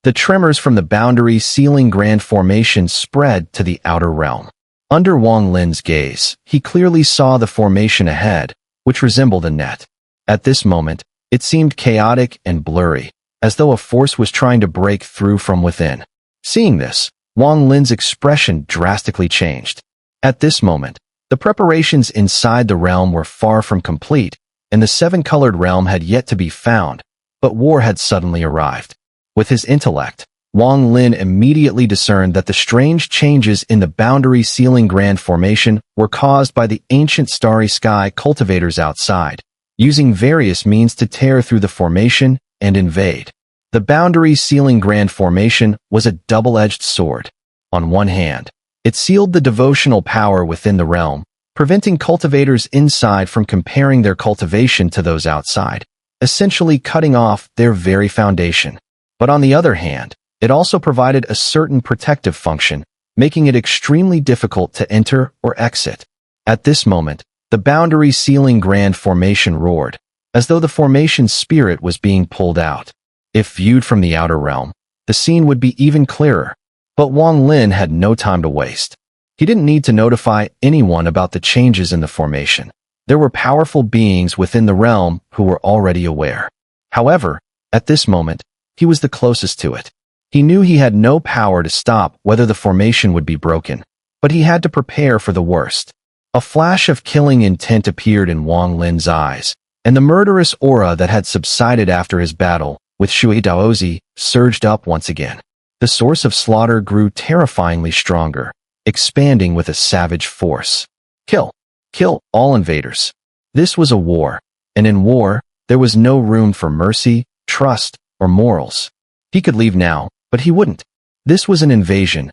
The tremors from the boundary sealing grand formation spread to the outer realm. Under Wang Lin's gaze, he clearly saw the formation ahead, which resembled a net. At this moment, it seemed chaotic and blurry, as though a force was trying to break through from within. Seeing this, Wang Lin's expression drastically changed. At this moment, the preparations inside the realm were far from complete, and the seven-colored realm had yet to be found, but war had suddenly arrived. With his intellect, Wang Lin immediately discerned that the strange changes in the boundary sealing grand formation were caused by the ancient starry sky cultivators outside, using various means to tear through the formation and invade. The boundary sealing grand formation was a double-edged sword. On one hand, it sealed the devotional power within the realm, preventing cultivators inside from comparing their cultivation to those outside, essentially cutting off their very foundation. But on the other hand, it also provided a certain protective function, making it extremely difficult to enter or exit. At this moment, the boundary sealing grand formation roared, as though the formation's spirit was being pulled out. If viewed from the outer realm, the scene would be even clearer. But Wang Lin had no time to waste. He didn't need to notify anyone about the changes in the formation. There were powerful beings within the realm who were already aware. However, at this moment, he was the closest to it. He knew he had no power to stop whether the formation would be broken, but he had to prepare for the worst. A flash of killing intent appeared in Wang Lin's eyes, and the murderous aura that had subsided after his battle with Shui Daozi surged up once again. The source of slaughter grew terrifyingly stronger, expanding with a savage force. Kill! Kill all invaders. This was a war, and in war, there was no room for mercy, trust, or morals. He could leave now, but he wouldn't. This was an invasion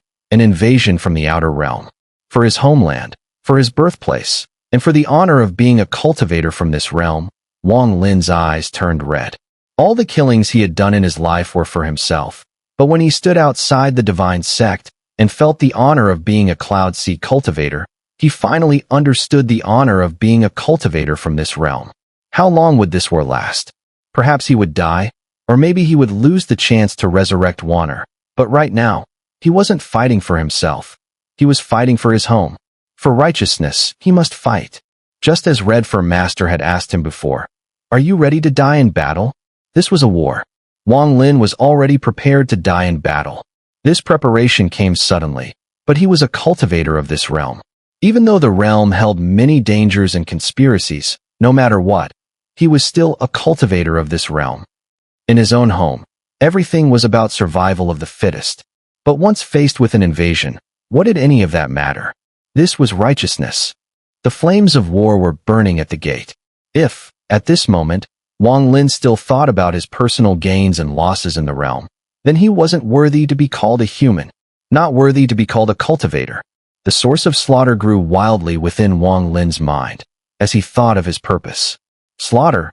from the outer realm. For his homeland, for his birthplace, and for the honor of being a cultivator from this realm, Wang Lin's eyes turned red. All the killings he had done in his life were for himself, but when he stood outside the divine sect and felt the honor of being a Cloud Sea cultivator, he finally understood the honor of being a cultivator from this realm. How long would this war last? Perhaps he would die, or maybe he would lose the chance to resurrect Xun'er. But right now, he wasn't fighting for himself. He was fighting for his home. For righteousness, he must fight. Just as Red Fur Master had asked him before, "Are you ready to die in battle?" This was a war. Wang Lin was already prepared to die in battle. This preparation came suddenly, but he was a cultivator of this realm. Even though the realm held many dangers and conspiracies, no matter what, he was still a cultivator of this realm. In his own home, everything was about survival of the fittest. But once faced with an invasion, what did any of that matter? This was righteousness. The flames of war were burning at the gate. If, at this moment, Wang Lin still thought about his personal gains and losses in the realm, then he wasn't worthy to be called a human, not worthy to be called a cultivator. The source of slaughter grew wildly within Wang Lin's mind, as he thought of his purpose. Slaughter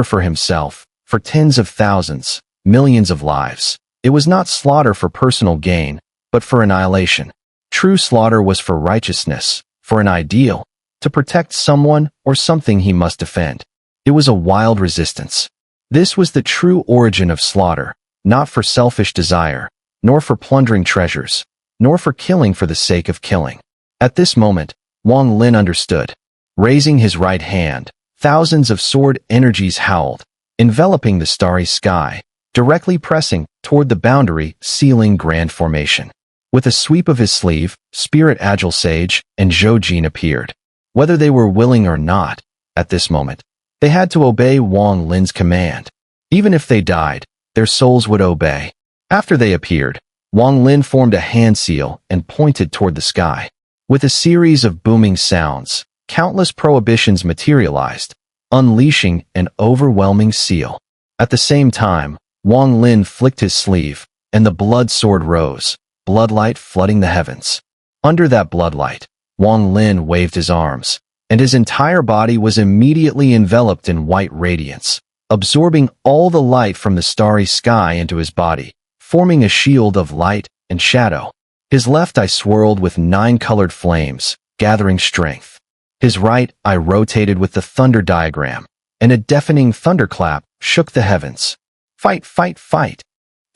for himself, for tens of thousands, millions of lives. It was not slaughter for personal gain, but for annihilation. True slaughter was for righteousness, for an ideal, to protect someone or something he must defend. It was a wild resistance. This was the true origin of slaughter, not for selfish desire, nor for plundering treasures, nor for killing for the sake of killing. At this moment, Wang Lin understood. Raising his right hand, thousands of sword energies howled, enveloping the starry sky, directly pressing toward the boundary sealing grand formation. With a sweep of his sleeve, Spirit Agile Sage and Zhou Jin appeared. Whether they were willing or not, at this moment, they had to obey Wang Lin's command. Even if they died, their souls would obey. After they appeared, Wang Lin formed a hand seal and pointed toward the sky. With a series of booming sounds, countless prohibitions materialized, unleashing an overwhelming seal. At the same time, Wang Lin flicked his sleeve, and the blood sword rose, bloodlight flooding the heavens. Under that bloodlight, Wang Lin waved his arms, and his entire body was immediately enveloped in white radiance, absorbing all the light from the starry sky into his body, forming a shield of light and shadow. His left eye swirled with 9 colored flames, gathering strength. His right eye rotated with the thunder diagram, and a deafening thunderclap shook the heavens. Fight, fight, fight!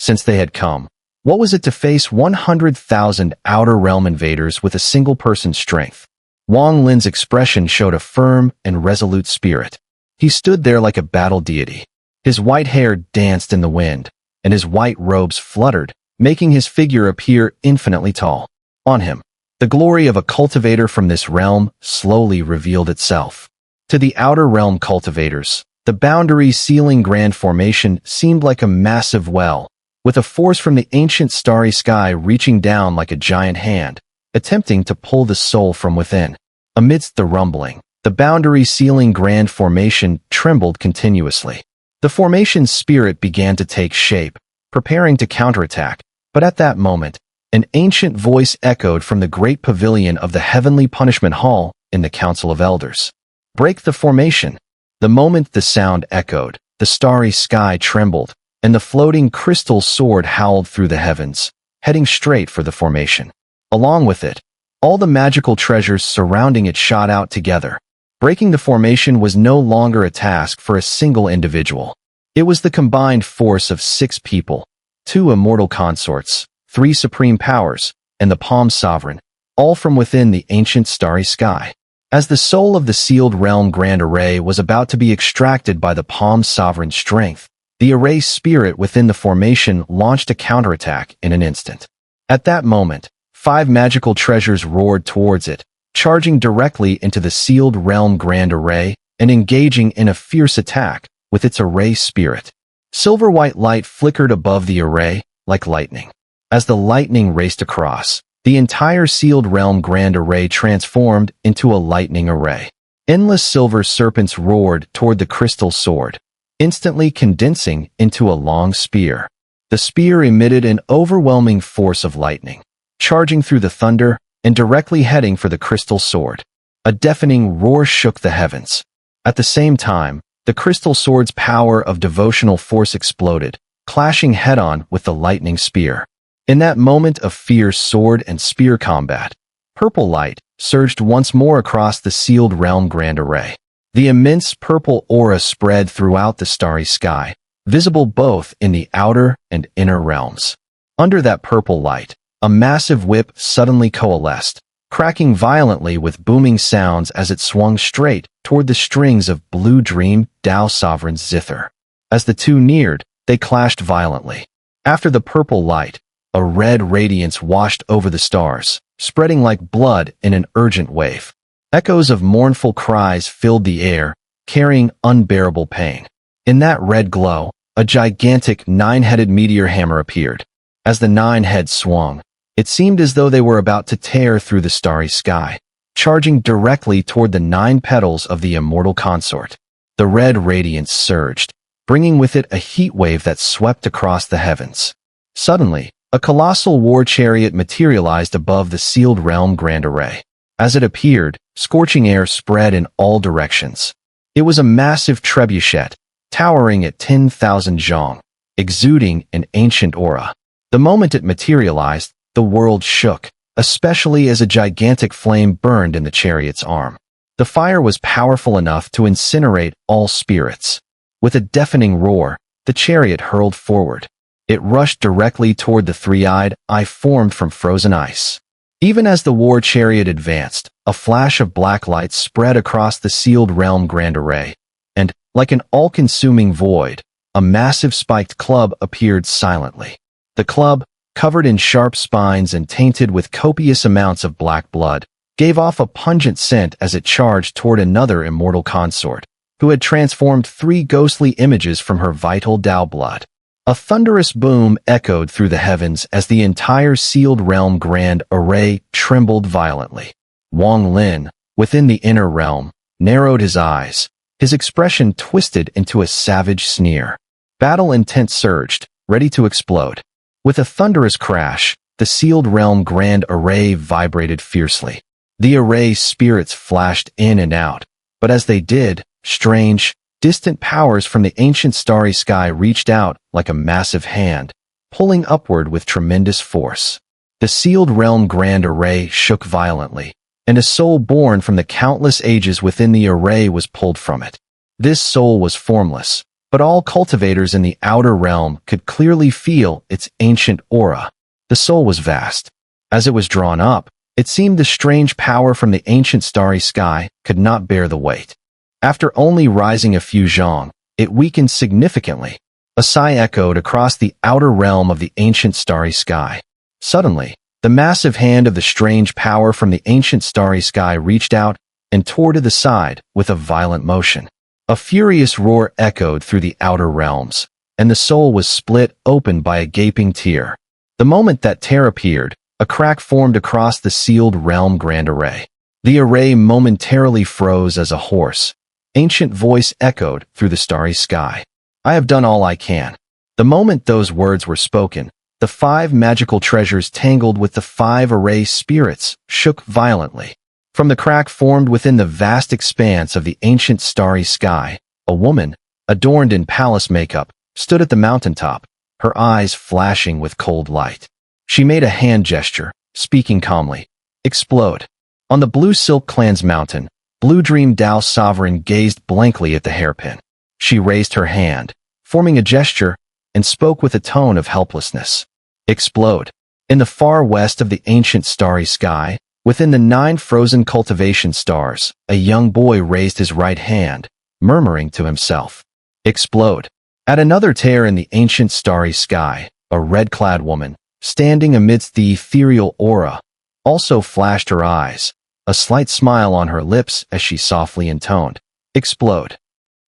since they had come. What was it to face 100,000 Outer Realm invaders with a single person's strength? Wang Lin's expression showed a firm and resolute spirit. He stood there like a battle deity. His white hair danced in the wind, and his white robes fluttered, making his figure appear infinitely tall. On him, the glory of a cultivator from this realm slowly revealed itself. To the Outer Realm cultivators, the boundary sealing grand formation seemed like a massive well, with a force from the ancient starry sky reaching down like a giant hand, attempting to pull the soul from within. Amidst the rumbling, the boundary sealing grand formation trembled continuously. The formation's spirit began to take shape, preparing to counterattack, but at that moment, an ancient voice echoed from the great pavilion of the Heavenly Punishment Hall in the Council of Elders. Break the formation. The moment the sound echoed, the starry sky trembled, and the floating crystal sword howled through the heavens, heading straight for the formation. Along with it, all the magical treasures surrounding it shot out together. Breaking the formation was no longer a task for a single individual. It was the combined force of 6 people, 2 immortal consorts, 3 supreme powers, and the Palm Sovereign, all from within the ancient starry sky. As the soul of the sealed realm grand array was about to be extracted by the Palm Sovereign's strength, the array spirit within the formation launched a counterattack in an instant. At that moment, 5 magical treasures roared towards it, charging directly into the sealed realm grand array and engaging in a fierce attack with its array spirit. Silver-white light flickered above the array like lightning. As the lightning raced across, the entire sealed realm grand array transformed into a lightning array. Endless silver serpents roared toward the crystal sword, instantly condensing into a long spear. The spear emitted an overwhelming force of lightning, charging through the thunder and directly heading for the crystal sword. A deafening roar shook the heavens. At the same time, the crystal sword's power of devotional force exploded, clashing head-on with the lightning spear. In that moment of fierce sword and spear combat, purple light surged once more across the sealed realm grand array. The immense purple aura spread throughout the starry sky, visible both in the outer and inner realms. Under that purple light, a massive whip suddenly coalesced, cracking violently with booming sounds as it swung straight toward the strings of Blue Dream Tao Sovereign's zither. As the two neared, they clashed violently. After the purple light, a red radiance washed over the stars, spreading like blood in an urgent wave. Echoes of mournful cries filled the air, carrying unbearable pain. In that red glow, a gigantic 9-headed meteor hammer appeared. As the 9 heads swung, it seemed as though they were about to tear through the starry sky, charging directly toward the 9 petals of the immortal consort. The red radiance surged, bringing with it a heat wave that swept across the heavens. Suddenly, a colossal war chariot materialized above the sealed realm grand array. As it appeared, scorching air spread in all directions. It was a massive trebuchet, towering at 10,000 zhong, exuding an ancient aura. The moment it materialized, the world shook, especially as a gigantic flame burned in the chariot's arm. The fire was powerful enough to incinerate all spirits. With a deafening roar, the chariot hurled forward. It rushed directly toward the three-eyed eye formed from frozen ice. Even as the war chariot advanced, a flash of black light spread across the sealed realm grand array, and, like an all-consuming void, a massive spiked club appeared silently. The club, covered in sharp spines and tainted with copious amounts of black blood, gave off a pungent scent as it charged toward another immortal consort, who had transformed 3 ghostly images from her vital Tao blood. A thunderous boom echoed through the heavens as the entire sealed realm grand array trembled violently. Wang Lin, within the inner realm, narrowed his eyes, his expression twisted into a savage sneer. Battle intent surged, ready to explode. With a thunderous crash, the sealed realm grand array vibrated fiercely. The array spirits flashed in and out, but as they did, strange, distant powers from the ancient starry sky reached out like a massive hand, pulling upward with tremendous force. The sealed realm grand array shook violently, and a soul born from the countless ages within the array was pulled from it. This soul was formless, but all cultivators in the outer realm could clearly feel its ancient aura. The soul was vast. As it was drawn up, it seemed the strange power from the ancient starry sky could not bear the weight. After only rising a few zhong, it weakened significantly. A sigh echoed across the outer realm of the ancient starry sky. Suddenly, the massive hand of the strange power from the ancient starry sky reached out and tore to the side with a violent motion. A furious roar echoed through the outer realms, and the soul was split open by a gaping tear. The moment that tear appeared, a crack formed across the sealed realm grand array. The array momentarily froze as a hoarse, ancient voice echoed through the starry sky. I have done all I can. The moment those words were spoken, the 5 magical treasures tangled with the 5 array spirits shook violently. From the crack formed within the vast expanse of the ancient starry sky, a woman, adorned in palace makeup, stood at the mountaintop, her eyes flashing with cold light. She made a hand gesture, speaking calmly. Explode. On the Blue Silk Clan's mountain, Blue Dream Dao Sovereign gazed blankly at the hairpin. She raised her hand, forming a gesture, and spoke with a tone of helplessness. Explode. In the far west of the ancient starry sky, within the 9 frozen cultivation stars, a young boy raised his right hand, murmuring to himself. Explode. At another tear in the ancient starry sky, a red-clad woman, standing amidst the ethereal aura, also flashed her eyes, a slight smile on her lips as she softly intoned. Explode.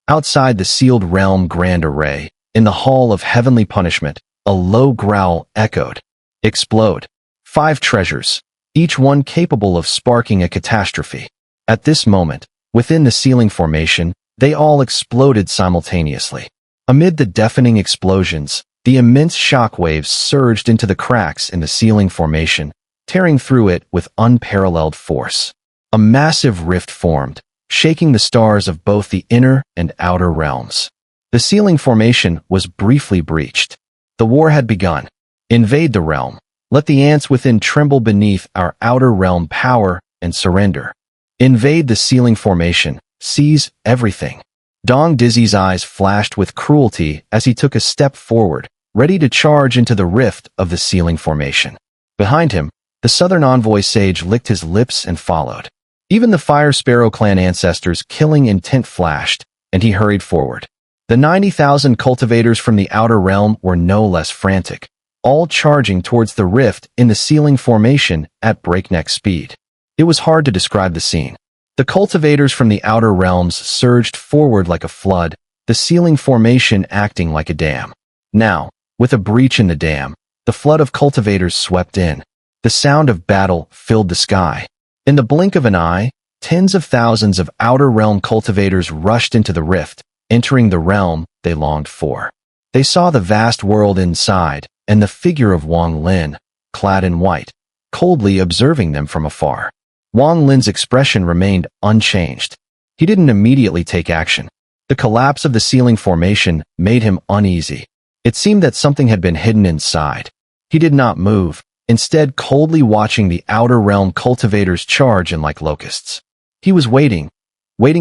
Outside the sealed realm grand array, in the hall of heavenly punishment, a low growl echoed. Explode. 5 treasures, each one capable of sparking a catastrophe. At this moment, within the ceiling formation, they all exploded simultaneously. Amid the deafening explosions, the immense shockwaves surged into the cracks in the ceiling formation, tearing through it with unparalleled force. A massive rift formed, shaking the stars of both the inner and outer realms. The ceiling formation was briefly breached. The war had begun. Invade the realm. Let the ants within tremble beneath our outer realm power and surrender. Invade the ceiling formation. Seize everything. Dong Dizzy's eyes flashed with cruelty as he took a step forward, ready to charge into the rift of the ceiling formation. Behind him, the Southern Envoy Sage licked his lips and followed. Even the Fire Sparrow clan ancestors' killing intent flashed, and he hurried forward. The 90,000 cultivators from the outer realm were no less frantic, all charging towards the rift in the ceiling formation at breakneck speed. It was hard to describe the scene. The cultivators from the outer realms surged forward like a flood, the ceiling formation acting like a dam. Now, with a breach in the dam, the flood of cultivators swept in. The sound of battle filled the sky. In the blink of an eye, tens of thousands of outer realm cultivators rushed into the rift, entering the realm they longed for. They saw the vast world inside, and the figure of Wang Lin, clad in white, coldly observing them from afar. Wang Lin's expression remained unchanged. He didn't immediately take action. The collapse of the ceiling formation made him uneasy. It seemed that something had been hidden inside. He did not move, instead coldly watching the outer realm cultivators charge in like locusts. He was waiting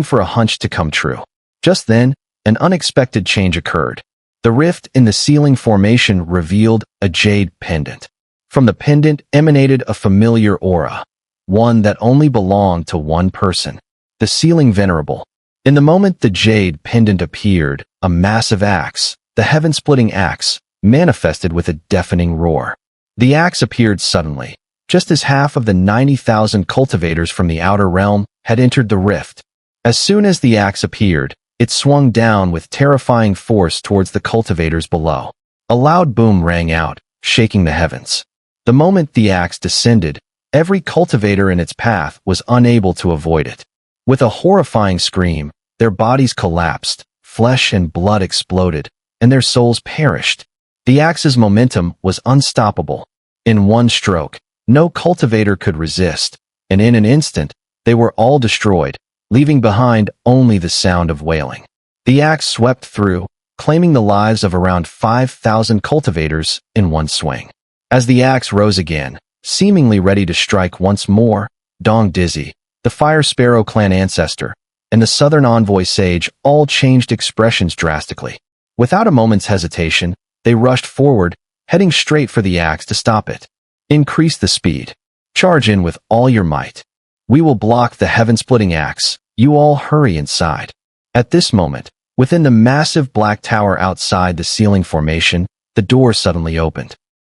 for a hunch to come true. Just then, an unexpected change occurred. The rift in the ceiling formation revealed a jade pendant. From the pendant emanated a familiar aura, one that only belonged to one person, the ceiling venerable. In the moment the jade pendant appeared, a massive axe, the heaven-splitting axe, manifested with a deafening roar. The axe appeared suddenly, just as half of the 90,000 cultivators from the outer realm had entered the rift. As soon as the axe appeared, it swung down with terrifying force towards the cultivators below. A loud boom rang out, shaking the heavens. The moment the axe descended, every cultivator in its path was unable to avoid it. With a horrifying scream, their bodies collapsed, flesh and blood exploded, and their souls perished. The axe's momentum was unstoppable. In one stroke, no cultivator could resist, and in an instant, they were all destroyed, leaving behind only the sound of wailing. The axe swept through, claiming the lives of around 5,000 cultivators in one swing. As the axe rose again, seemingly ready to strike once more, Dong Dizzy, the Fire Sparrow clan ancestor, and the Southern Envoy Sage all changed expressions drastically. Without a moment's hesitation, they rushed forward, heading straight for the axe to stop it. Increase the speed. Charge in with all your might. We will block the heaven-splitting axe. You all hurry inside. At this moment, within the massive black tower outside the ceiling formation, the door suddenly opened.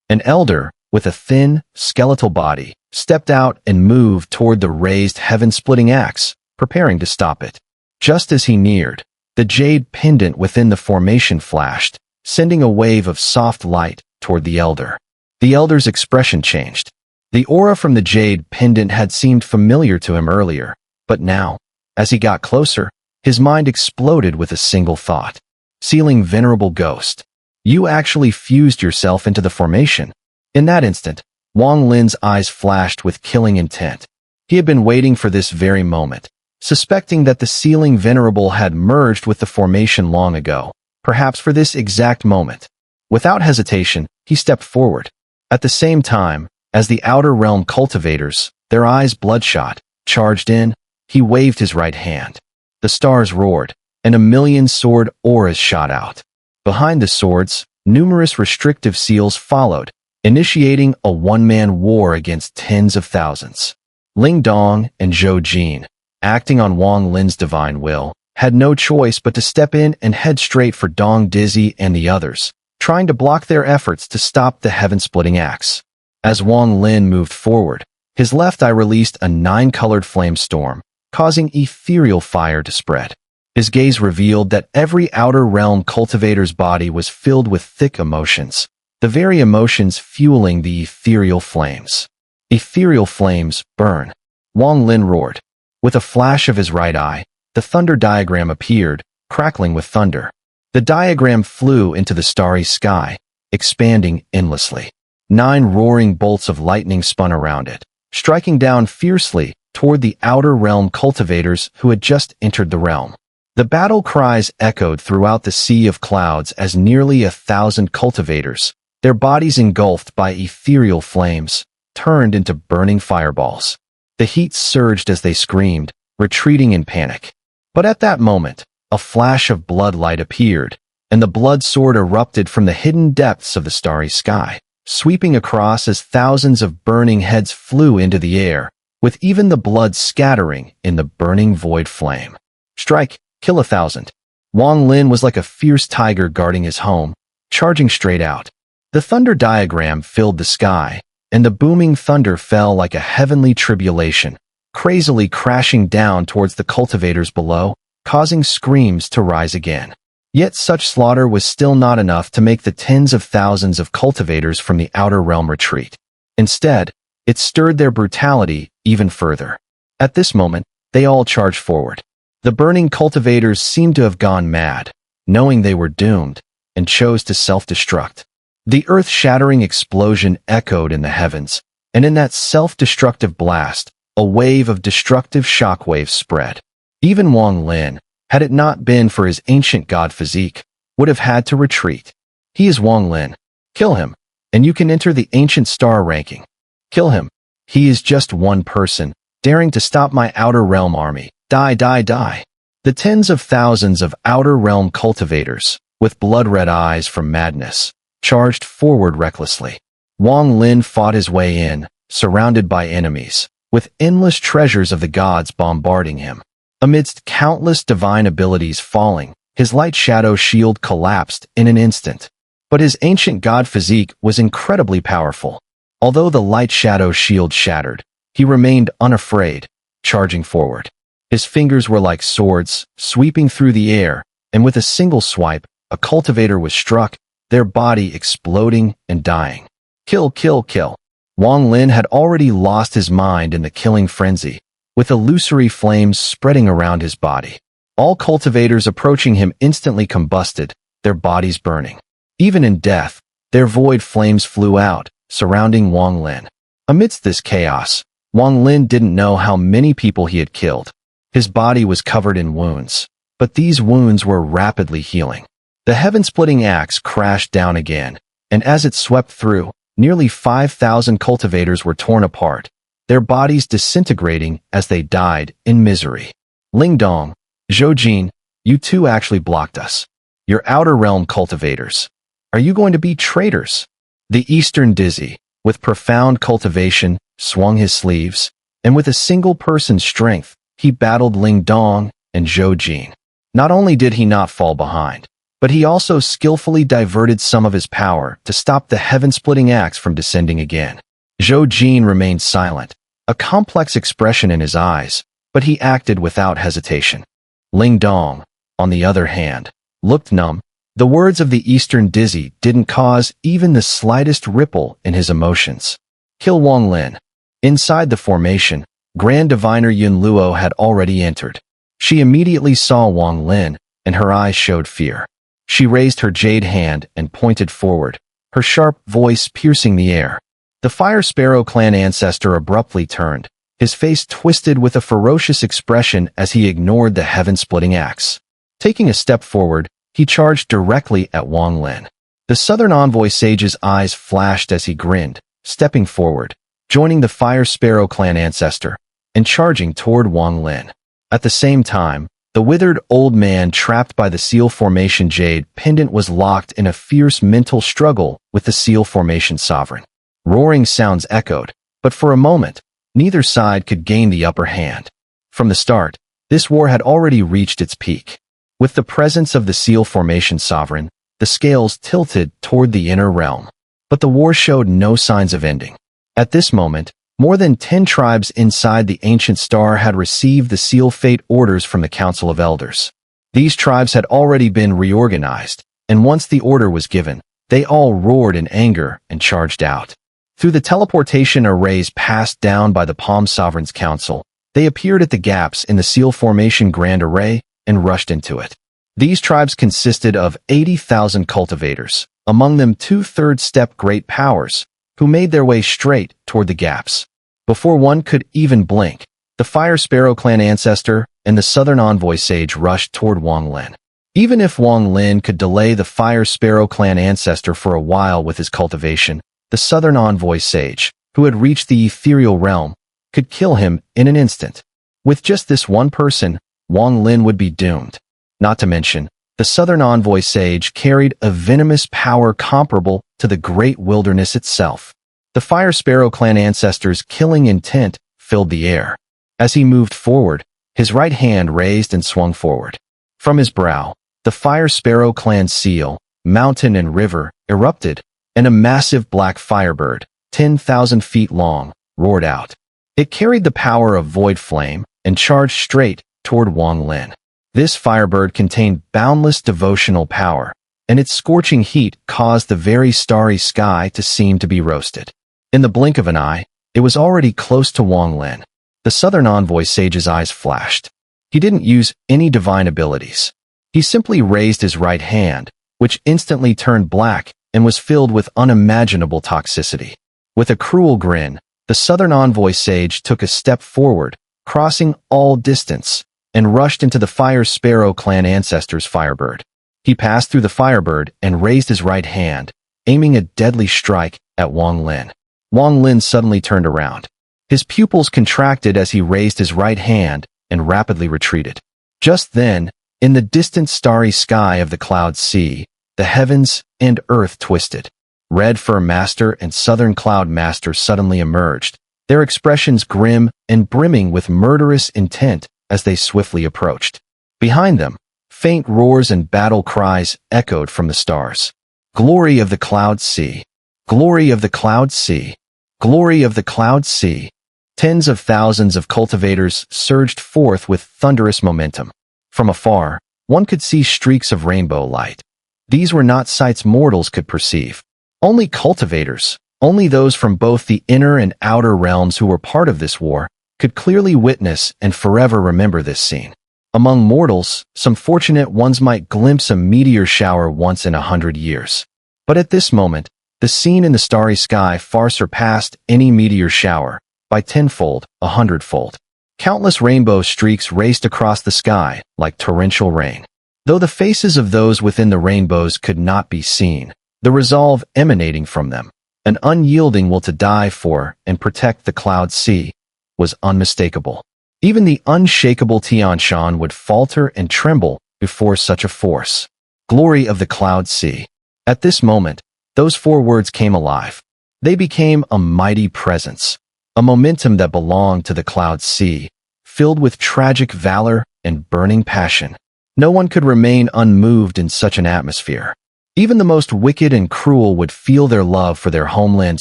An elder, with a thin, skeletal body, stepped out and moved toward the raised heaven-splitting axe, preparing to stop it. Just as he neared, the jade pendant within the formation flashed, sending a wave of soft light toward the elder. The elder's expression changed. The aura from the jade pendant had seemed familiar to him earlier, but now, as he got closer, his mind exploded with a single thought. Sealing venerable ghost. You actually fused yourself into the formation. In that instant, Wang Lin's eyes flashed with killing intent. He had been waiting for this very moment, suspecting that the sealing venerable had merged with the formation long ago, perhaps for this exact moment. Without hesitation, he stepped forward. At the same time, as the outer realm cultivators, their eyes bloodshot, charged in, he waved his right hand. The stars roared, and a million sword auras shot out. Behind the swords, numerous restrictive seals followed, initiating a one-man war against tens of thousands. Ling Dong and Zhou Jin, acting on Wang Lin's divine will, had no choice but to step in and head straight for Dong Dizzy and the others, trying to block their efforts to stop the heaven-splitting axe. As Wang Lin moved forward, his left eye released a 9-colored flame storm, causing ethereal fire to spread. His gaze revealed that every outer realm cultivator's body was filled with thick emotions, the very emotions fueling the ethereal flames. Ethereal flames burn. Wang Lin roared. With a flash of his right eye, the thunder diagram appeared, crackling with thunder. The diagram flew into the starry sky, expanding endlessly. 9 roaring bolts of lightning spun around it, striking down fiercely toward the outer realm cultivators who had just entered the realm. The battle cries echoed throughout the sea of clouds as nearly 1,000 cultivators, their bodies engulfed by ethereal flames, turned into burning fireballs. The heat surged as they screamed, retreating in panic. But at that moment, a flash of blood light appeared, and the blood sword erupted from the hidden depths of the starry sky, sweeping across as thousands of burning heads flew into the air, with even the blood scattering in the burning void flame. Strike, kill 1,000. Wang Lin was like a fierce tiger guarding his home, charging straight out. The thunder diagram filled the sky, and the booming thunder fell like a heavenly tribulation, crazily crashing down towards the cultivators below, causing screams to rise again. Yet such slaughter was still not enough to make the tens of thousands of cultivators from the outer realm retreat. Instead, it stirred their brutality even further. At this moment, they all charged forward. The burning cultivators seemed to have gone mad, knowing they were doomed, and chose to self-destruct. The earth-shattering explosion echoed in the heavens, and in that self-destructive blast, a wave of destructive shockwaves spread. Even Wang Lin, had it not been for his ancient god physique, would have had to retreat. He is Wang Lin. Kill him, and you can enter the ancient star ranking. Kill him. He is just one person, daring to stop my outer realm army. Die, die, die. The tens of thousands of outer realm cultivators, with blood-red eyes from madness, charged forward recklessly. Wang Lin fought his way in, surrounded by enemies, with endless treasures of the gods bombarding him. Amidst countless divine abilities falling, his light shadow shield collapsed in an instant. But his ancient god physique was incredibly powerful. Although the light shadow shield shattered, he remained unafraid, charging forward. His fingers were like swords, sweeping through the air, and with a single swipe, a cultivator was struck, their body exploding and dying. Kill, kill, kill. Wang Lin had already lost his mind in the killing frenzy, with illusory flames spreading around his body. All cultivators approaching him instantly combusted, their bodies burning. Even in death, their void flames flew out, surrounding Wang Lin. Amidst this chaos, Wang Lin didn't know how many people he had killed. His body was covered in wounds, but these wounds were rapidly healing. The heaven-splitting axe crashed down again, and as it swept through, nearly 5,000 cultivators were torn apart, their bodies disintegrating as they died in misery. Ling Dong, Zhou Jin, you two actually blocked us. Your outer realm cultivators. Are you going to be traitors? The Eastern Dizzy, with profound cultivation, swung his sleeves, and with a single person's strength, he battled Ling Dong and Zhou Jin. Not only did he not fall behind, but he also skillfully diverted some of his power to stop the heaven-splitting axe from descending again. Zhou Jin remained silent, a complex expression in his eyes, but he acted without hesitation. Ling Dong, on the other hand, looked numb. The words of the Eastern Dizzy didn't cause even the slightest ripple in his emotions. Kill Wang Lin. Inside the formation, Grand Diviner Yun Luo had already entered. She immediately saw Wang Lin, and her eyes showed fear. She raised her jade hand and pointed forward, her sharp voice piercing the air. The Fire Sparrow clan ancestor abruptly turned, his face twisted with a ferocious expression as he ignored the heaven-splitting axe. Taking a step forward, he charged directly at Wang Lin. The Southern Envoy Sage's eyes flashed as he grinned, stepping forward, joining the Fire Sparrow clan ancestor, and charging toward Wang Lin. At the same time, the withered old man trapped by the Seal Formation Jade pendant was locked in a fierce mental struggle with the Seal Formation Sovereign. Roaring sounds echoed, but for a moment, neither side could gain the upper hand. From the start, this war had already reached its peak. With the presence of the Seal Formation Sovereign, the scales tilted toward the inner realm. But the war showed no signs of ending. At this moment, more than 10 tribes inside the Ancient Star had received the Seal Fate orders from the Council of Elders. These tribes had already been reorganized, and once the order was given, they all roared in anger and charged out. Through the teleportation arrays passed down by the Palm Sovereign's Council, they appeared at the gaps in the Seal Formation Grand Array and rushed into it. These tribes consisted of 80,000 cultivators, among them 2/3 step great powers, who made their way straight toward the gaps. Before one could even blink, the Fire Sparrow clan ancestor and the Southern Envoy Sage rushed toward Wang Lin. Even if Wang Lin could delay the Fire Sparrow clan ancestor for a while with his cultivation, the Southern Envoy Sage, who had reached the Ethereal realm, could kill him in an instant. With just this one person, Wang Lin would be doomed. Not to mention, the Southern Envoy Sage carried a venomous power comparable to the Great Wilderness itself. The Fire Sparrow clan ancestor's killing intent filled the air. As he moved forward, his right hand raised and swung forward. From his brow, the Fire Sparrow clan seal, mountain and river, erupted, and a massive black firebird, 10,000 feet long, roared out. It carried the power of void flame and charged straight toward Wang Lin. This firebird contained boundless devotional power, and its scorching heat caused the very starry sky to seem to be roasted. In the blink of an eye, it was already close to Wang Lin. The Southern Envoy Sage's eyes flashed. He didn't use any divine abilities. He simply raised his right hand, which instantly turned black and was filled with unimaginable toxicity. With a cruel grin, the Southern Envoy Sage took a step forward, crossing all distance, and rushed into the Fire Sparrow clan ancestor's firebird. He passed through the firebird and raised his right hand, aiming a deadly strike at Wang Lin. Wang Lin suddenly turned around. His pupils contracted as he raised his right hand and rapidly retreated. Just then, in the distant starry sky of the Cloud Sea, the heavens and earth twisted. Red Fur Master and Southern Cloud Master suddenly emerged, their expressions grim and brimming with murderous intent as they swiftly approached. Behind them, faint roars and battle cries echoed from the stars. Glory of the Cloud Sea! Glory of the Cloud Sea! Glory of the Cloud Sea! Tens of thousands of cultivators surged forth with thunderous momentum. From afar, one could see streaks of rainbow light. These were not sights mortals could perceive. Only cultivators, only those from both the inner and outer realms who were part of this war, could clearly witness and forever remember this scene. Among mortals, some fortunate ones might glimpse a meteor shower once in 100 years. But at this moment, the scene in the starry sky far surpassed any meteor shower, by 10-fold, 100-fold. Countless rainbow streaks raced across the sky like torrential rain. Though the faces of those within the rainbows could not be seen, the resolve emanating from them, an unyielding will to die for and protect the Cloud Sea, was unmistakable. Even the unshakable Tianshan would falter and tremble before such a force. Glory of the Cloud Sea. At this moment, those 4 words came alive. They became a mighty presence, a momentum that belonged to the Cloud Sea, filled with tragic valor and burning passion. No one could remain unmoved in such an atmosphere. Even the most wicked and cruel would feel their love for their homeland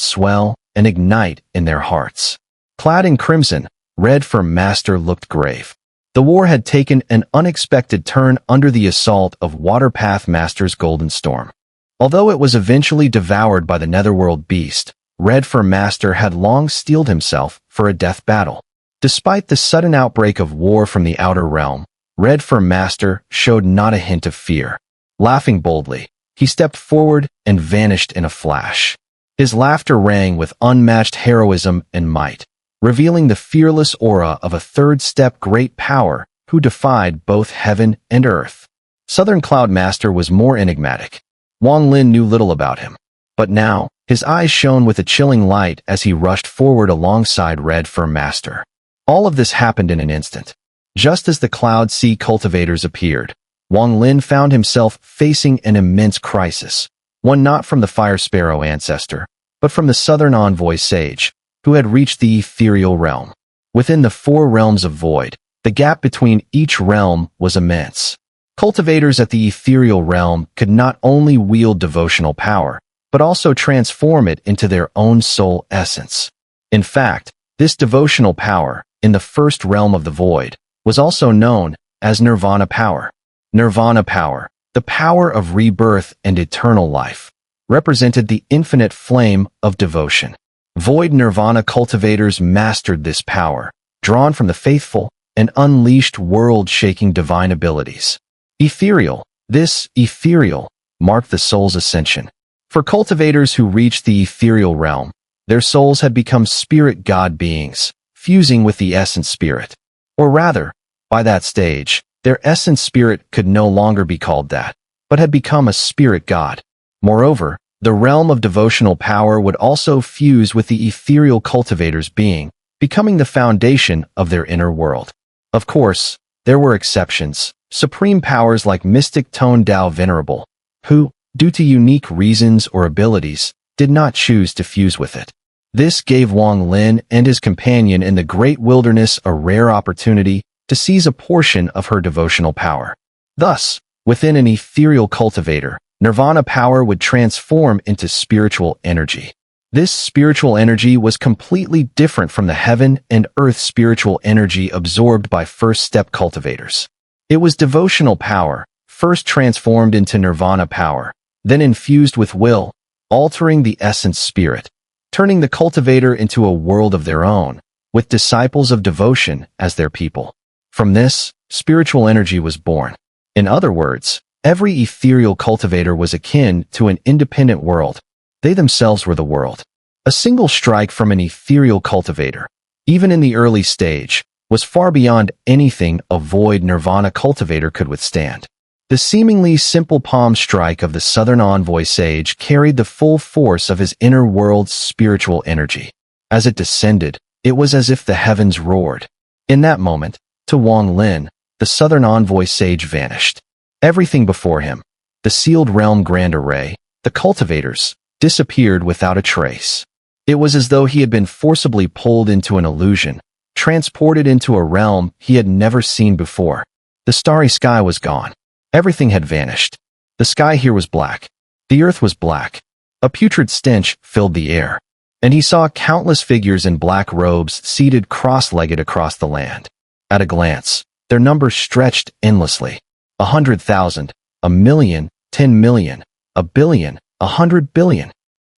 swell and ignite in their hearts. Clad in crimson, Red Firm Master looked grave. The war had taken an unexpected turn under the assault of Waterpath Master's Golden Storm. Although it was eventually devoured by the Netherworld beast, Red Firm Master had long steeled himself for a death battle. Despite the sudden outbreak of war from the Outer Realm, Red Firm Master showed not a hint of fear. Laughing boldly, he stepped forward and vanished in a flash. His laughter rang with unmatched heroism and might, revealing the fearless aura of a third-step great power who defied both heaven and earth. Southern Cloud Master was more enigmatic. Wang Lin knew little about him. But now, his eyes shone with a chilling light as he rushed forward alongside Red Firm Master. All of this happened in an instant. Just as the Cloud Sea cultivators appeared, Wang Lin found himself facing an immense crisis, one not from the Fire Sparrow ancestor, but from the Southern Envoy Sage, who had reached the Ethereal Realm. Within the 4 realms of void, the gap between each realm was immense. Cultivators at the Ethereal Realm could not only wield devotional power, but also transform it into their own soul essence. In fact, this devotional power, in the first realm of the void, was also known as Nirvana power. Nirvana power, the power of rebirth and eternal life, represented the infinite flame of devotion. Void Nirvana cultivators mastered this power, drawn from the faithful, and unleashed world-shaking divine abilities. Ethereal, this Ethereal, marked the soul's ascension. For cultivators who reached the Ethereal realm, their souls had become spirit god beings, fusing with the essence spirit. Or rather, by that stage, their essence spirit could no longer be called that, but had become a spirit god. Moreover, the realm of devotional power would also fuse with the ethereal cultivator's being, becoming the foundation of their inner world. Of course, there were exceptions, supreme powers like Mystic Tone Dao Venerable, who, due to unique reasons or abilities, did not choose to fuse with it. This gave Wang Lin and his companion in the Great Wilderness a rare opportunity to seize a portion of her devotional power. Thus, within an ethereal cultivator, Nirvana power would transform into spiritual energy. This spiritual energy was completely different from the heaven and earth spiritual energy absorbed by first-step cultivators. It was devotional power, first transformed into Nirvana power, then infused with will, altering the essence spirit, turning the cultivator into a world of their own, with disciples of devotion as their people. From this, spiritual energy was born. In other words, every ethereal cultivator was akin to an independent world. They themselves were the world. A single strike from an ethereal cultivator, even in the early stage, was far beyond anything a void Nirvana cultivator could withstand. The seemingly simple palm strike of the Southern Envoy Sage carried the full force of his inner world's spiritual energy. As it descended, it was as if the heavens roared. In that moment, to Wang Lin, the Southern Envoy Sage vanished. Everything before him, the sealed realm grand array, the cultivators, disappeared without a trace. It was as though he had been forcibly pulled into an illusion, transported into a realm he had never seen before. The starry sky was gone. Everything had vanished. The sky here was black. The earth was black. A putrid stench filled the air. And he saw countless figures in black robes seated cross-legged across the land. At a glance, their numbers stretched endlessly. 100,000, 1,000,000, 10,000,000, 1,000,000,000, 100 billion.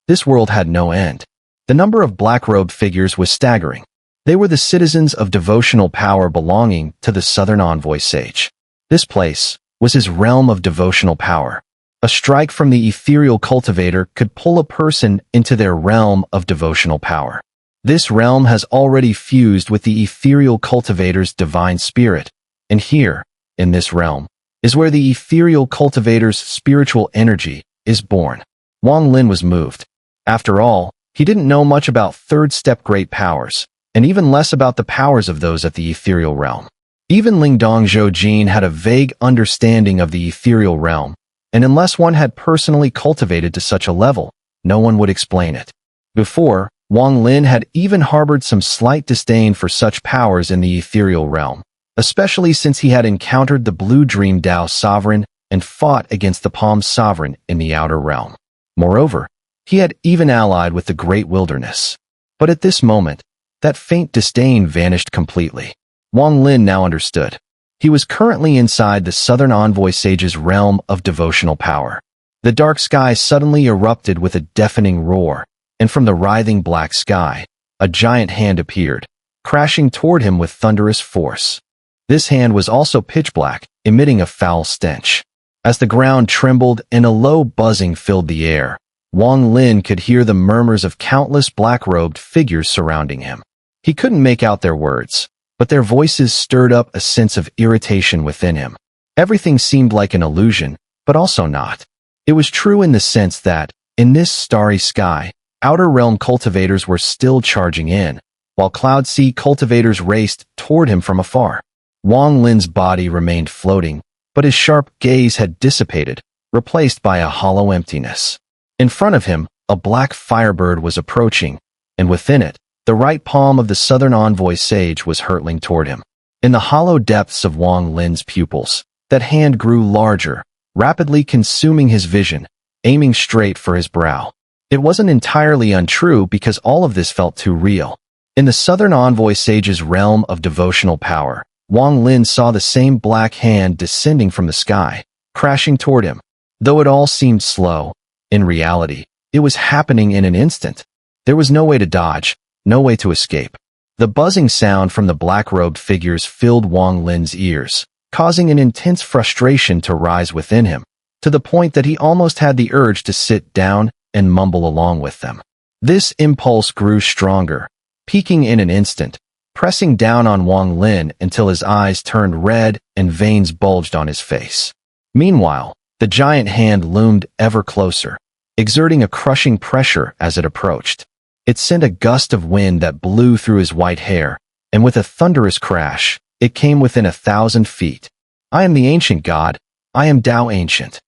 This world had no end. The number of black-robed figures was staggering. They were the citizens of devotional power belonging to the Southern Envoy Sage. This place was his realm of devotional power. A strike from the ethereal cultivator could pull a person into their realm of devotional power. This realm has already fused with the ethereal cultivator's divine spirit, and here, in this realm, is where the ethereal cultivator's spiritual energy is born. Wang Lin was moved. After all, he didn't know much about third-step great powers, and even less about the powers of those at the ethereal realm. Even Lingdong Zhoujin had a vague understanding of the ethereal realm, and unless one had personally cultivated to such a level, no one would explain it. Before, Wang Lin had even harbored some slight disdain for such powers in the ethereal realm, especially since he had encountered the Blue Dream Dao Sovereign and fought against the Palm Sovereign in the outer realm. Moreover, he had even allied with the Great Wilderness. But at this moment, that faint disdain vanished completely. Wang Lin now understood. He was currently inside the Southern Envoy Sage's realm of devotional power. The dark sky suddenly erupted with a deafening roar, and from the writhing black sky, a giant hand appeared, crashing toward him with thunderous force. This hand was also pitch black, emitting a foul stench. As the ground trembled and a low buzzing filled the air, Wang Lin could hear the murmurs of countless black-robed figures surrounding him. He couldn't make out their words, but their voices stirred up a sense of irritation within him. Everything seemed like an illusion, but also not. It was true in the sense that, in this starry sky, outer realm cultivators were still charging in, while Cloud Sea cultivators raced toward him from afar. Wang Lin's body remained floating, but his sharp gaze had dissipated, replaced by a hollow emptiness. In front of him, a black firebird was approaching, and within it, the right palm of the Southern Envoy Sage was hurtling toward him. In the hollow depths of Wang Lin's pupils, that hand grew larger, rapidly consuming his vision, aiming straight for his brow. It wasn't entirely untrue because all of this felt too real. In the Southern Envoy Sage's realm of devotional power, Wang Lin saw the same black hand descending from the sky, crashing toward him. Though it all seemed slow, in reality, it was happening in an instant. There was no way to dodge, no way to escape. The buzzing sound from the black-robed figures filled Wang Lin's ears, causing an intense frustration to rise within him, to the point that he almost had the urge to sit down and mumble along with them. This impulse grew stronger, peaking in an instant, pressing down on Wang Lin until his eyes turned red and veins bulged on his face. Meanwhile, the giant hand loomed ever closer, exerting a crushing pressure as it approached. It sent a gust of wind that blew through his white hair, and with a thunderous crash, it came within 1,000 feet. "I am the ancient god. I am Dao Ancient."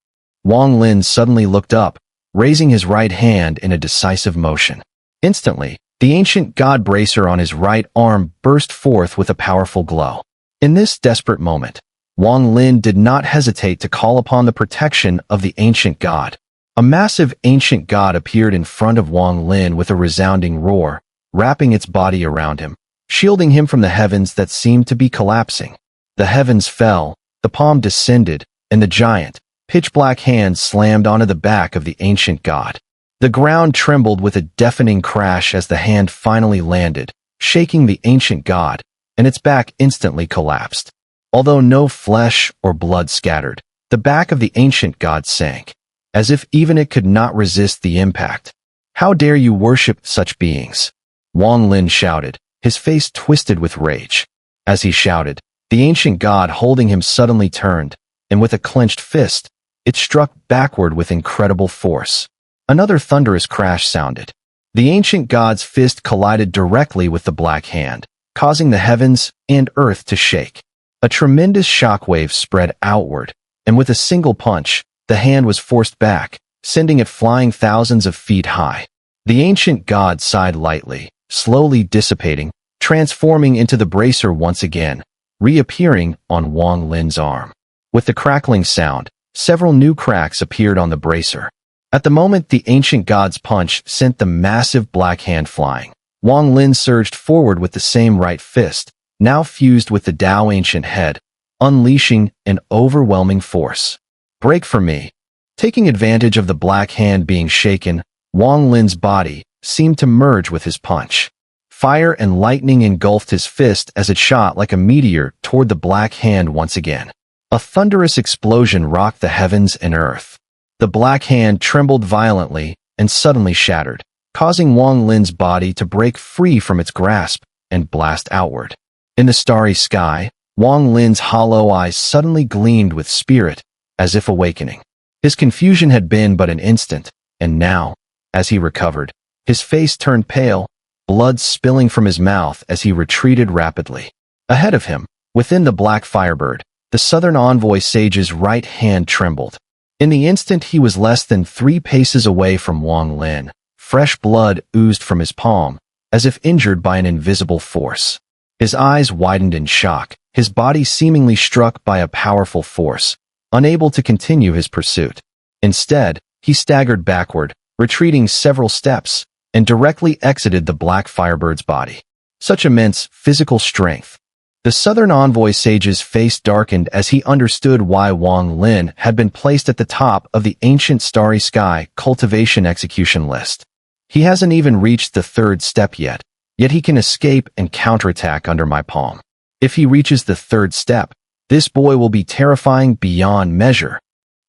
Wang Lin suddenly looked up, raising his right hand in a decisive motion. Instantly, the ancient god bracer on his right arm burst forth with a powerful glow. In this desperate moment, Wang Lin did not hesitate to call upon the protection of the ancient god. A massive ancient god appeared in front of Wang Lin with a resounding roar, wrapping its body around him, shielding him from the heavens that seemed to be collapsing. The heavens fell, the palm descended, and the giant, pitch-black hand slammed onto the back of the ancient god. The ground trembled with a deafening crash as the hand finally landed, shaking the ancient god, and its back instantly collapsed. Although no flesh or blood scattered, the back of the ancient god sank, as if even it could not resist the impact. "How dare you worship such beings?" Wang Lin shouted, his face twisted with rage. As he shouted, the ancient god holding him suddenly turned, and with a clenched fist, it struck backward with incredible force. Another thunderous crash sounded. The ancient god's fist collided directly with the black hand, causing the heavens and earth to shake. A tremendous shockwave spread outward, and with a single punch, the hand was forced back, sending it flying thousands of feet high. The ancient god sighed lightly, slowly dissipating, transforming into the bracer once again, reappearing on Wang Lin's arm. With the crackling sound, several new cracks appeared on the bracer. At the moment the ancient god's punch sent the massive black hand flying, Wang Lin surged forward with the same right fist, now fused with the Dao Ancient head, unleashing an overwhelming force. "Break for me." Taking advantage of the black hand being shaken, Wang Lin's body seemed to merge with his punch. Fire and lightning engulfed his fist as it shot like a meteor toward the black hand once again. A thunderous explosion rocked the heavens and earth. The black hand trembled violently and suddenly shattered, causing Wang Lin's body to break free from its grasp and blast outward. In the starry sky, Wang Lin's hollow eyes suddenly gleamed with spirit, as if awakening. His confusion had been but an instant, and now, as he recovered, his face turned pale, blood spilling from his mouth as he retreated rapidly. Ahead of him, within the black firebird, the Southern Envoy Sage's right hand trembled. In the instant he was less than 3 paces away from Wang Lin, fresh blood oozed from his palm, as if injured by an invisible force. His eyes widened in shock, his body seemingly struck by a powerful force, unable to continue his pursuit. Instead, he staggered backward, retreating several steps, and directly exited the Black Firebird's body. Such immense physical strength. The Southern Envoy Sage's face darkened as he understood why Wang Lin had been placed at the top of the ancient Starry Sky cultivation execution list. He hasn't even reached the 3rd step yet he can escape and counterattack under my palm. If he reaches the 3rd step, this boy will be terrifying beyond measure.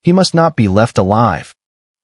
He must not be left alive.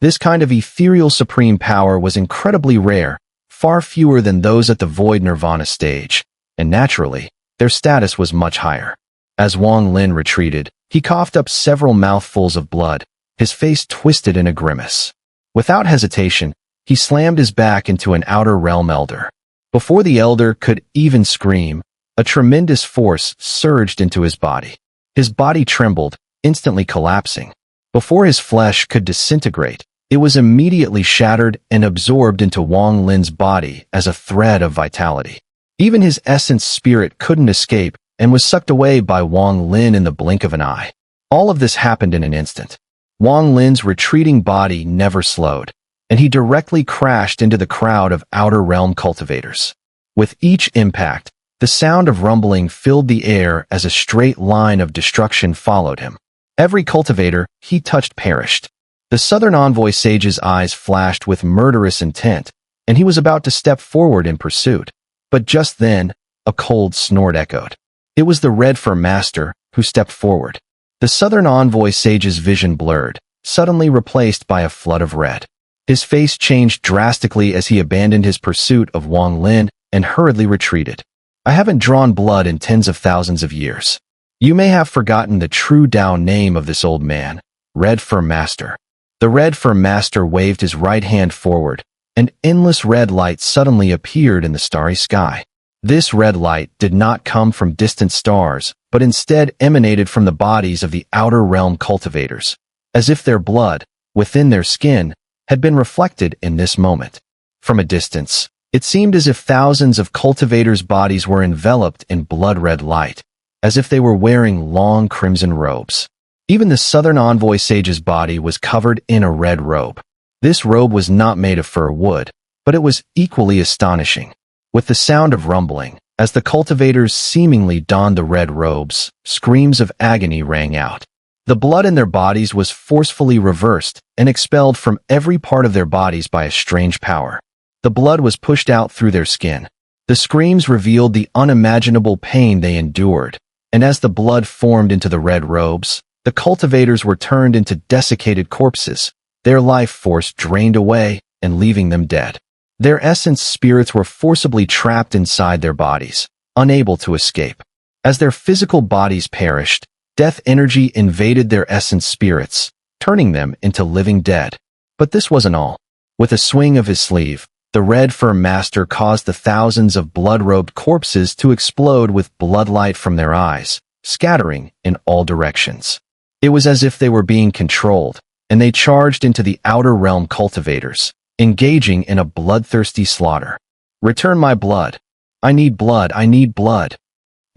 This kind of ethereal supreme power was incredibly rare, far fewer than those at the Void Nirvana stage, and naturally, their status was much higher. As Wang Lin retreated, he coughed up several mouthfuls of blood, his face twisted in a grimace. Without hesitation, he slammed his back into an Outer Realm Elder. Before the Elder could even scream, a tremendous force surged into his body. His body trembled, instantly collapsing. Before his flesh could disintegrate, it was immediately shattered and absorbed into Wang Lin's body as a thread of vitality. Even his essence spirit couldn't escape and was sucked away by Wang Lin in the blink of an eye. All of this happened in an instant. Wang Lin's retreating body never slowed, and he directly crashed into the crowd of Outer Realm cultivators. With each impact, the sound of rumbling filled the air as a straight line of destruction followed him. Every cultivator he touched perished. The Southern Envoy Sage's eyes flashed with murderous intent, and he was about to step forward in pursuit. But just then, a cold snort echoed. It was the Red Fur Master who stepped forward. The Southern Envoy Sage's vision blurred, suddenly replaced by a flood of red. His face changed drastically as he abandoned his pursuit of Wang Lin and hurriedly retreated. I haven't drawn blood in tens of thousands of years. You may have forgotten the true Dao name of this old man, Red Fur Master. The Red Fur Master waved his right hand forward, and endless red light suddenly appeared in the starry sky. This red light did not come from distant stars, but instead emanated from the bodies of the Outer Realm cultivators, as if their blood, within their skin, had been reflected in this moment. From a distance, it seemed as if thousands of cultivators' bodies were enveloped in blood-red light, as if they were wearing long crimson robes. Even the Southern Envoy Sage's body was covered in a red robe. This robe was not made of fir wood, but it was equally astonishing. With the sound of rumbling, as the cultivators seemingly donned the red robes, screams of agony rang out. The blood in their bodies was forcefully reversed and expelled from every part of their bodies by a strange power. The blood was pushed out through their skin. The screams revealed the unimaginable pain they endured, and as the blood formed into the red robes, the cultivators were turned into desiccated corpses, their life force drained away and leaving them dead. Their essence spirits were forcibly trapped inside their bodies, unable to escape. As their physical bodies perished, death energy invaded their essence spirits, turning them into living dead. But this wasn't all. With a swing of his sleeve, the Red Fur Master caused the thousands of blood-robed corpses to explode with bloodlight from their eyes, scattering in all directions. It was as if they were being controlled, and they charged into the Outer Realm cultivators, engaging in a bloodthirsty slaughter. Return my blood. I need blood. I need blood.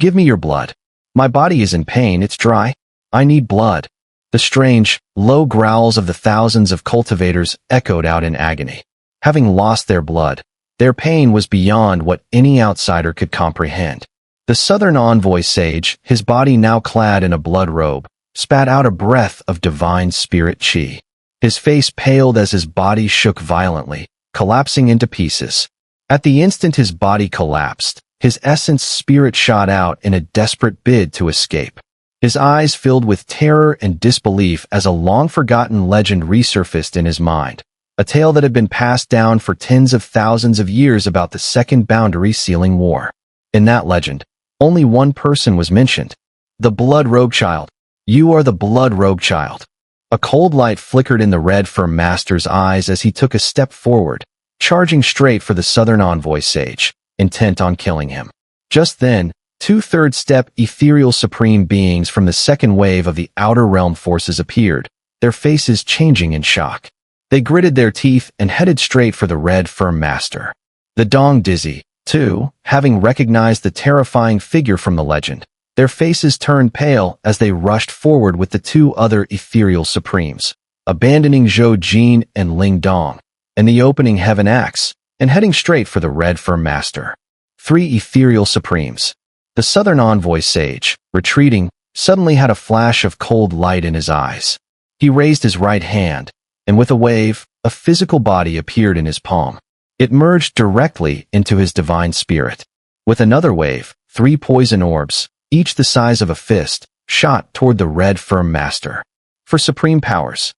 Give me your blood. My body is in pain, it's dry. I need blood. The strange, low growls of the thousands of cultivators echoed out in agony. Having lost their blood, their pain was beyond what any outsider could comprehend. The Southern Envoy Sage, his body now clad in a blood robe, spat out a breath of divine spirit chi. His face paled as his body shook violently, collapsing into pieces. At the instant his body collapsed, his essence spirit shot out in a desperate bid to escape. His eyes filled with terror and disbelief as a long-forgotten legend resurfaced in his mind, a tale that had been passed down for tens of thousands of years about the Second Boundary Sealing War. In that legend, only one person was mentioned: the Blood Rogue Child. You are the Blood Rogue Child. A cold light flickered in the Red Fur Master's eyes as he took a step forward, charging straight for the Southern Envoy Sage, intent on killing him. Just then, two third-step ethereal supreme beings from the second wave of the Outer Realm forces appeared, their faces changing in shock. They gritted their teeth and headed straight for the red firm master. The Dong dizzy, too, having recognized the terrifying figure from the legend. Their faces turned pale as they rushed forward with the two other ethereal supremes, abandoning Zhou Jin and Ling Dong, and the opening heaven axe, and heading straight for the red firm master. 3 ethereal supremes. The southern envoy sage, retreating, suddenly had a flash of cold light in his eyes. He raised his right hand, and with a wave, a physical body appeared in his palm. It merged directly into his divine spirit. With another wave, 3 poison orbs, each the size of a fist, shot toward the red firm master. For supreme powers.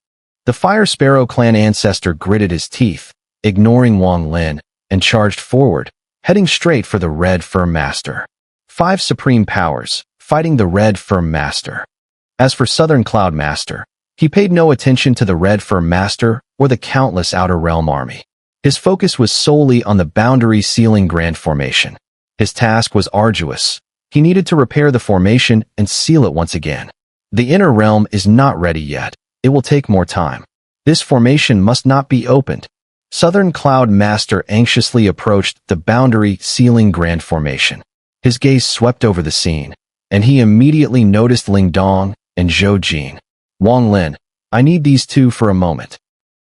The Fire Sparrow clan ancestor gritted his teeth, ignoring Wang Lin, and charged forward, heading straight for the red firm master. 5 supreme powers, fighting the red firm master. As for Southern Cloud Master, he paid no attention to the red firm master or the countless Outer Realm army. His focus was solely on the boundary sealing grand formation. His task was arduous. He needed to repair the formation and seal it once again. The inner realm is not ready yet. It will take more time. This formation must not be opened. Southern Cloud Master anxiously approached the boundary sealing grand formation. His gaze swept over the scene, and he immediately noticed Ling Dong and Zhou Jin. Wang Lin, I need these two for a moment.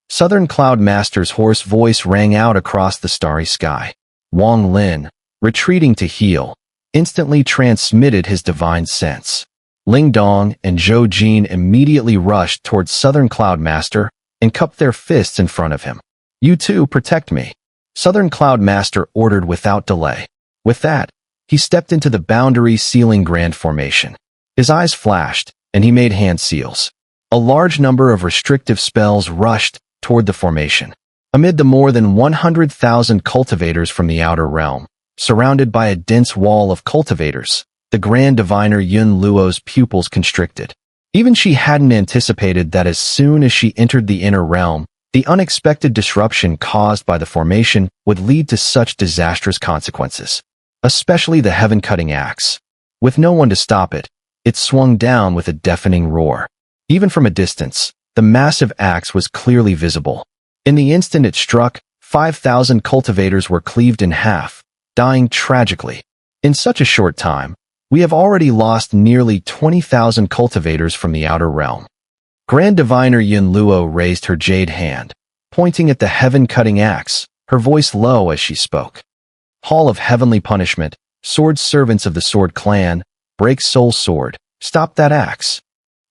Southern Cloud Master's hoarse voice rang out across the starry sky. Wang Lin, retreating to heal, instantly transmitted his divine sense. Ling Dong and Zhou Jin immediately rushed towards Southern Cloud Master and cupped their fists in front of him. You two protect me. Southern Cloud Master ordered without delay. With that, he stepped into the boundary sealing grand formation. His eyes flashed, and he made hand seals. A large number of restrictive spells rushed toward the formation. Amid the more than 100,000 cultivators from the outer realm, surrounded by a dense wall of cultivators, the Grand Diviner Yun Luo's pupils constricted. Even she hadn't anticipated that as soon as she entered the inner realm, the unexpected disruption caused by the formation would lead to such disastrous consequences. Especially the heaven-cutting axe. With no one to stop it, it swung down with a deafening roar. Even from a distance, the massive axe was clearly visible. In the instant it struck, 5,000 cultivators were cleaved in half, dying tragically. In such a short time, we have already lost nearly 20,000 cultivators from the outer realm. Grand Diviner Yun Luo raised her jade hand, pointing at the heaven-cutting axe, her voice low as she spoke. Hall of Heavenly Punishment, Sword Servants of the Sword Clan, break Soul Sword, stop that axe.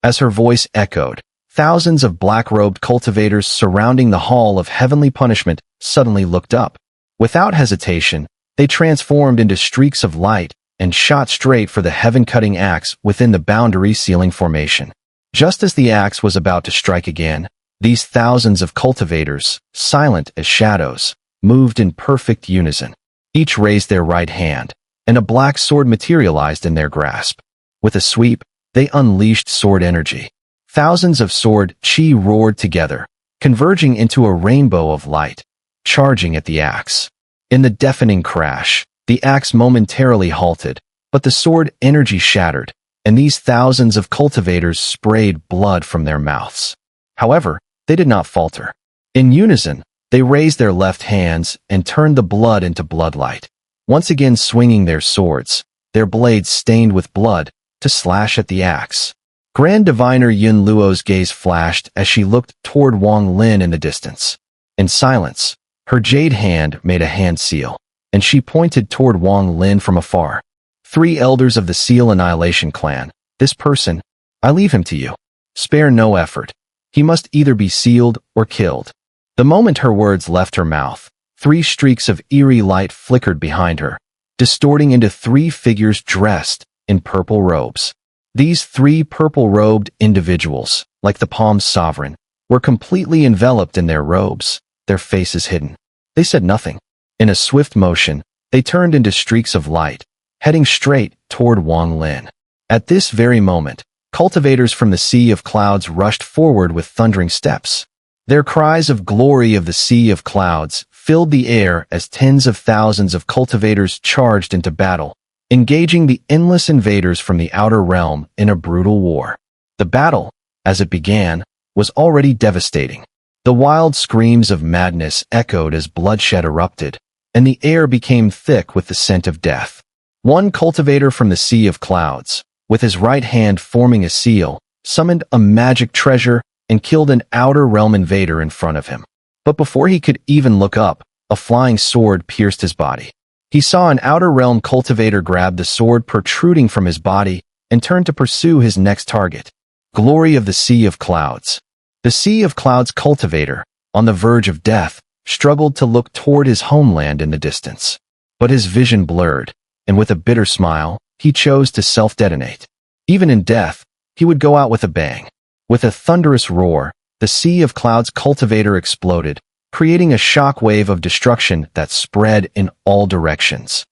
As her voice echoed, thousands of black-robed cultivators surrounding the Hall of Heavenly Punishment suddenly looked up. Without hesitation, they transformed into streaks of light and shot straight for the heaven-cutting axe within the boundary sealing formation. Just as the axe was about to strike again, these thousands of cultivators, silent as shadows, moved in perfect unison. Each raised their right hand, and a black sword materialized in their grasp. With a sweep, they unleashed sword energy. Thousands of sword chi roared together, converging into a rainbow of light, charging at the axe. In the deafening crash, the axe momentarily halted, but the sword energy shattered, and these thousands of cultivators sprayed blood from their mouths. However, they did not falter. In unison, they raised their left hands and turned the blood into bloodlight, once again swinging their swords, their blades stained with blood, to slash at the axe. Grand Diviner Yun Luo's gaze flashed as she looked toward Wang Lin in the distance. In silence, her jade hand made a hand seal, and she pointed toward Wang Lin from afar. 3 elders of the Seal Annihilation clan, this person, I leave him to you. Spare no effort. He must either be sealed or killed. The moment her words left her mouth, 3 streaks of eerie light flickered behind her, distorting into 3 figures dressed in purple robes. These 3 purple-robed individuals, like the Palm's sovereign, were completely enveloped in their robes, their faces hidden. They said nothing. In a swift motion, they turned into streaks of light, heading straight toward Wang Lin. At this very moment, cultivators from the Sea of Clouds rushed forward with thundering steps. Their cries of glory of the Sea of Clouds filled the air as tens of thousands of cultivators charged into battle, engaging the endless invaders from the outer realm in a brutal war. The battle, as it began, was already devastating. The wild screams of madness echoed as bloodshed erupted, and the air became thick with the scent of death. One cultivator from the Sea of Clouds, with his right hand forming a seal, summoned a magic treasure and killed an Outer Realm invader in front of him. But before he could even look up, a flying sword pierced his body. He saw an Outer Realm cultivator grab the sword protruding from his body and turn to pursue his next target. Glory of the Sea of Clouds. The Sea of Clouds cultivator, on the verge of death, struggled to look toward his homeland in the distance. But his vision blurred, and with a bitter smile, he chose to self-detonate. Even in death, he would go out with a bang. With a thunderous roar, the Sea of Clouds cultivator exploded, creating a shock wave of destruction that spread in all directions.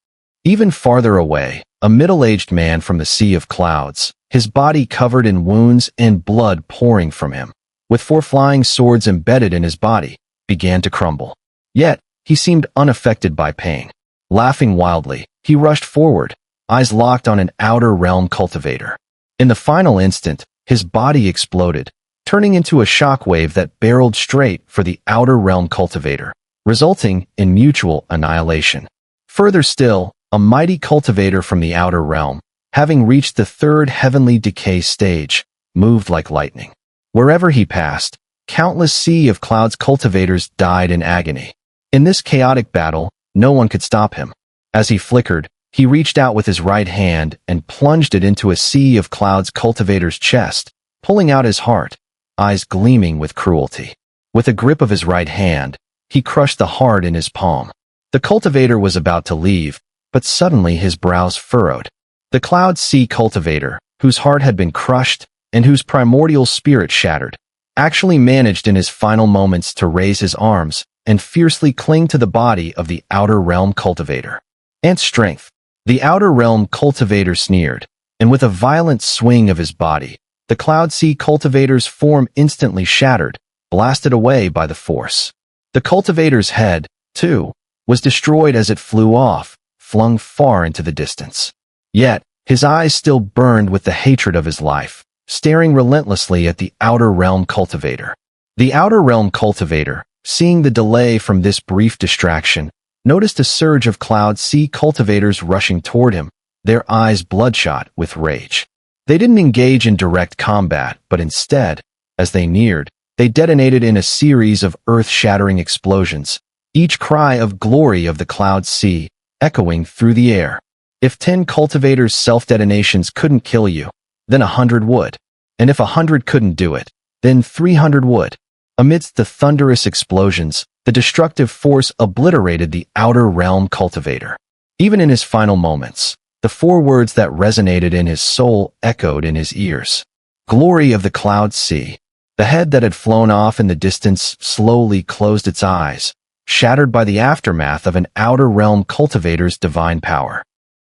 Even farther away, a middle-aged man from the Sea of Clouds, his body covered in wounds and blood pouring from him, with 4 flying swords embedded in his body, began to crumble. Yet, he seemed unaffected by pain. Laughing wildly, he rushed forward, eyes locked on an Outer Realm cultivator. In the final instant, his body exploded, turning into a shockwave that barreled straight for the Outer Realm cultivator, resulting in mutual annihilation. Further still, a mighty cultivator from the Outer Realm, having reached the 3rd heavenly decay stage, moved like lightning. Wherever he passed, countless Sea of Clouds cultivators died in agony. In this chaotic battle, no one could stop him. As he flickered, he reached out with his right hand and plunged it into a Sea of Clouds cultivator's chest, pulling out his heart, eyes gleaming with cruelty. With a grip of his right hand, he crushed the heart in his palm. The cultivator was about to leave, but suddenly his brows furrowed. The Cloud Sea cultivator, whose heart had been crushed and whose primordial spirit shattered, actually managed in his final moments to raise his arms and fiercely cling to the body of the Outer Realm cultivator. And strength. The Outer Realm cultivator sneered, and with a violent swing of his body, the Cloud Sea cultivator's form instantly shattered, blasted away by the force. The cultivator's head, too, was destroyed as it flew off, flung far into the distance. Yet, his eyes still burned with the hatred of his life, staring relentlessly at the Outer Realm cultivator. The Outer Realm cultivator, seeing the delay from this brief distraction, noticed a surge of Cloud Sea cultivators rushing toward him, their eyes bloodshot with rage. They didn't engage in direct combat, but instead, as they neared, they detonated in a series of earth-shattering explosions, each cry of glory of the Cloud Sea echoing through the air. If 10 cultivators' self-detonations couldn't kill you, then 100 would. And if 100 couldn't do it, then 300 would. Amidst the thunderous explosions, the destructive force obliterated the Outer Realm cultivator. Even in his final moments, the 4 words that resonated in his soul echoed in his ears. Glory of the Cloud Sea. The head that had flown off in the distance slowly closed its eyes, shattered by the aftermath of an Outer Realm cultivator's divine power.